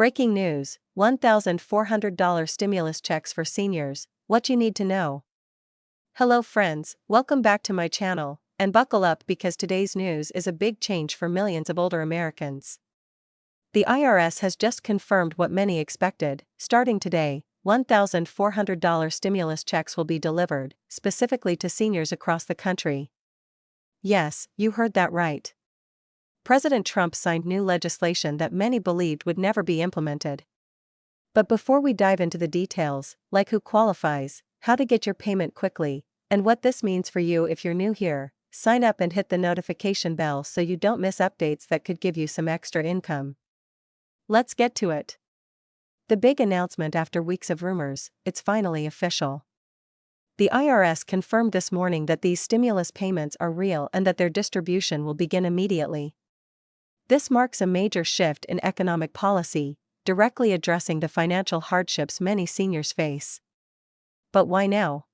Breaking news, $1,400 stimulus checks for seniors, what you need to know. Hello friends, welcome back to my channel, and buckle up because today's news is a big change for millions of older Americans. The IRS has just confirmed what many expected. Starting today, $1,400 stimulus checks will be delivered, specifically to seniors across the country. Yes, you heard that right. President Trump signed new legislation that many believed would never be implemented. But before we dive into the details, like who qualifies, how to get your payment quickly, and what this means for you if you're new here, sign up and hit the notification bell so you don't miss updates that could give you some extra income. Let's get to it. The big announcement after weeks of rumors, it's finally official. The IRS confirmed this morning that these stimulus payments are real and that their distribution will begin immediately. This marks a major shift in economic policy, directly addressing the financial hardships many seniors face. But why now?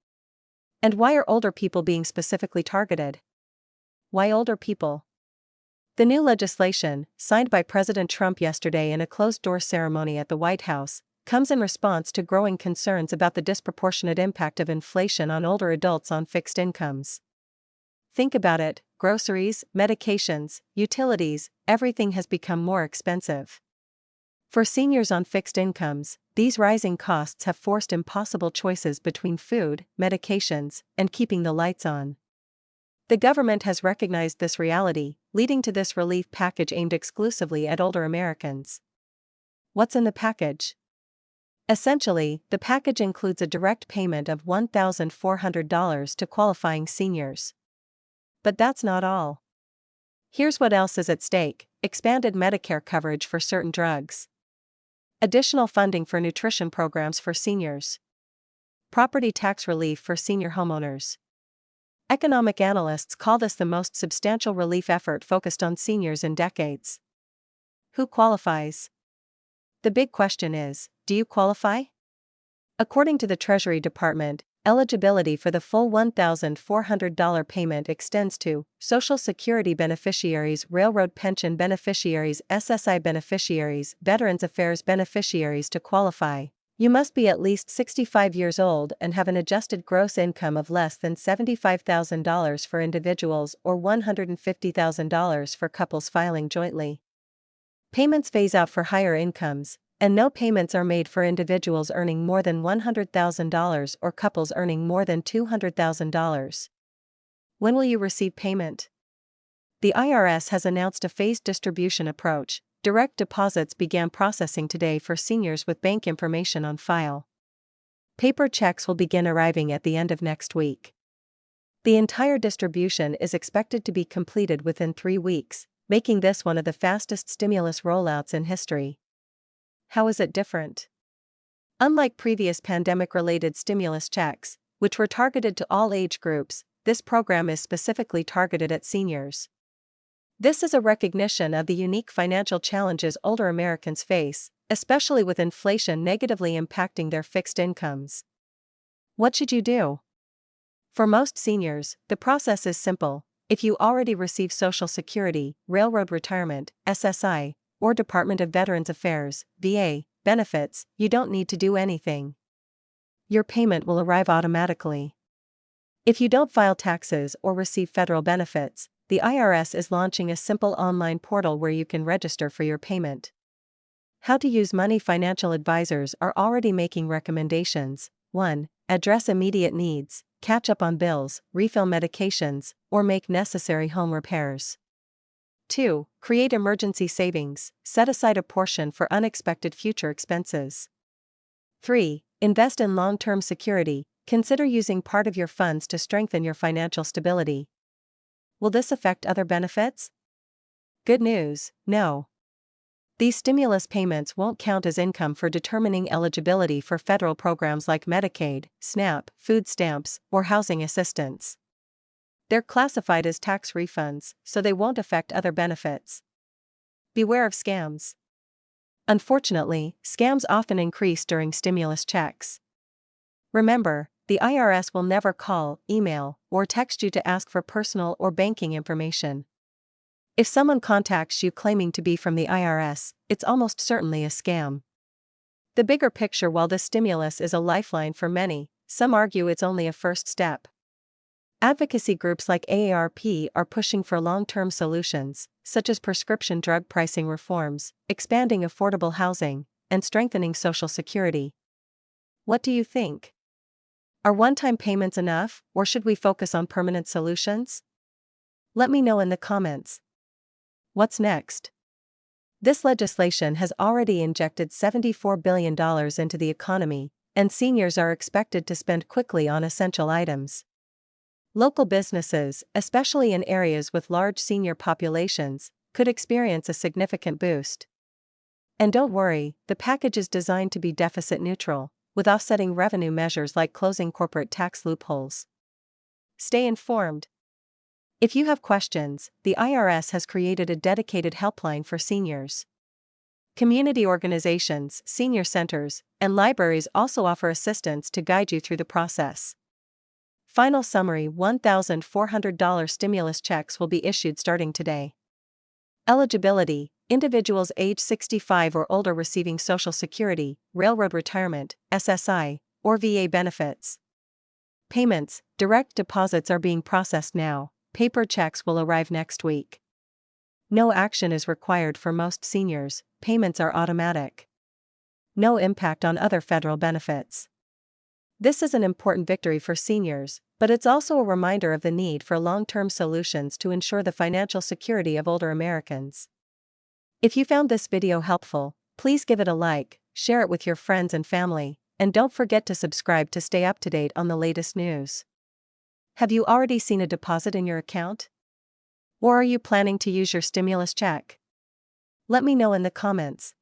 And why are older people being specifically targeted? Why older people? The new legislation, signed by President Trump yesterday in a closed-door ceremony at the White House, comes in response to growing concerns about the disproportionate impact of inflation on older adults on fixed incomes. Think about it, groceries, medications, utilities, everything has become more expensive. For seniors on fixed incomes, these rising costs have forced impossible choices between food, medications, and keeping the lights on. The government has recognized this reality, leading to this relief package aimed exclusively at older Americans. What's in the package? Essentially, the package includes a direct payment of $1,400 to qualifying seniors. But that's not all. Here's what else is at stake: expanded Medicare coverage for certain drugs, additional funding for nutrition programs for seniors, property tax relief for senior homeowners. Economic analysts call this the most substantial relief effort focused on seniors in decades. Who qualifies? The big question is, do you qualify? According to the Treasury Department, eligibility for the full $1,400 payment extends to Social Security beneficiaries, Railroad Pension beneficiaries, SSI beneficiaries, Veterans Affairs beneficiaries. To qualify, you must be at least 65 years old and have an adjusted gross income of less than $75,000 for individuals or $150,000 for couples filing jointly. Payments phase out for higher incomes, and no payments are made for individuals earning more than $100,000 or couples earning more than $200,000. When will you receive payment? The IRS has announced a phased distribution approach. Direct deposits began processing today for seniors with bank information on file. Paper checks will begin arriving at the end of next week. The entire distribution is expected to be completed within 3 weeks, making this one of the fastest stimulus rollouts in history. How is it different? Unlike previous pandemic-related stimulus checks, which were targeted to all age groups, this program is specifically targeted at seniors. This is a recognition of the unique financial challenges older Americans face, especially with inflation negatively impacting their fixed incomes. What should you do? For most seniors, the process is simple. If you already receive Social Security, Railroad Retirement, SSI, or Department of Veterans Affairs, VA, benefits, you don't need to do anything. Your payment will arrive automatically. If you don't file taxes or receive federal benefits, the IRS is launching a simple online portal where you can register for your payment. How to use money? Financial advisors are already making recommendations. 1. Address immediate needs, catch up on bills, refill medications, or make necessary home repairs. 2. Create emergency savings, set aside a portion for unexpected future expenses. 3. Invest in long-term security, consider using part of your funds to strengthen your financial stability. Will this affect other benefits? Good news, no. These stimulus payments won't count as income for determining eligibility for federal programs like Medicaid, SNAP, food stamps, or housing assistance. They're classified as tax refunds, so they won't affect other benefits. Beware of scams. Unfortunately, scams often increase during stimulus checks. Remember, the IRS will never call, email, or text you to ask for personal or banking information. If someone contacts you claiming to be from the IRS, it's almost certainly a scam. The bigger picture: while this stimulus is a lifeline for many, some argue it's only a first step. Advocacy groups like AARP are pushing for long-term solutions, such as prescription drug pricing reforms, expanding affordable housing, and strengthening Social Security. What do you think? Are one-time payments enough, or should we focus on permanent solutions? Let me know in the comments. What's next? This legislation has already injected $74 billion into the economy, and seniors are expected to spend quickly on essential items. Local businesses, especially in areas with large senior populations, could experience a significant boost. And don't worry, the package is designed to be deficit neutral, with offsetting revenue measures like closing corporate tax loopholes. Stay informed. If you have questions, the IRS has created a dedicated helpline for seniors. Community organizations, senior centers, and libraries also offer assistance to guide you through the process. Final summary: $1,400 stimulus checks will be issued starting today. Eligibility: individuals age 65 or older receiving Social Security, Railroad Retirement, SSI, or VA benefits. Payments: direct deposits are being processed now, paper checks will arrive next week. No action is required for most seniors, payments are automatic. No impact on other federal benefits. This is an important victory for seniors, but it's also a reminder of the need for long-term solutions to ensure the financial security of older Americans. If you found this video helpful, please give it a like, share it with your friends and family, and don't forget to subscribe to stay up to date on the latest news. Have you already seen a deposit in your account? Or are you planning to use your stimulus check? Let me know in the comments.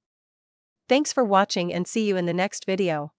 Thanks for watching and see you in the next video.